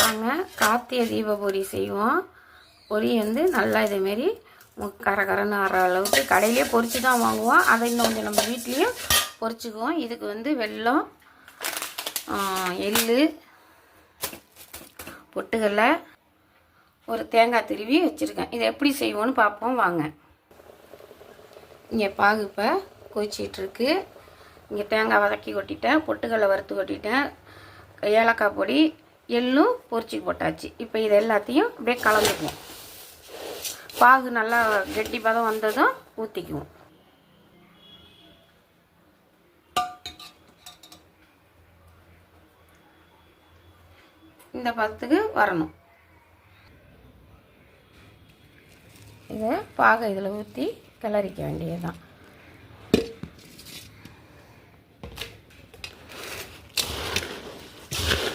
வாங்க கார்த்திகை தீப பொரி செய்வோம். பொரி வந்து நல்லா இதேமாரி கரகரன்னு ஆற அளவுக்கு கடையிலே பொரித்து தான் வாங்குவோம். அதை இன்னும் கொஞ்சம் நம்ம வீட்லேயும் பொரிச்சுக்குவோம். இதுக்கு வந்து வெல்லம், எள்ளு, பொட்டுக்கடலை, ஒரு தேங்காய் திருவி வச்சுருக்கேன். இதை எப்படி செய்வோன்னு பார்ப்போம் வாங்க. இங்கே பாகு இப்போ கொதிச்சிட்ருக்கு. இங்கே தேங்காய் வதக்கி கொட்டிட்டேன், பொட்டுக்கடலை வறுத்து கொட்டிட்டேன், ஏலக்காய் பொடி, எள்ளும் பொரிச்சு போட்டாச்சு. இப்போ இது எல்லாத்தையும் அப்படியே கலந்துக்குவோம். பாகு நல்லா கெட்டி பதம் வந்ததும் ஊற்றிக்குவோம். இந்த பதத்துக்கு வரணும். இதை பாகை இதில் ஊற்றி கிளறிக்க வேண்டியதுதான்.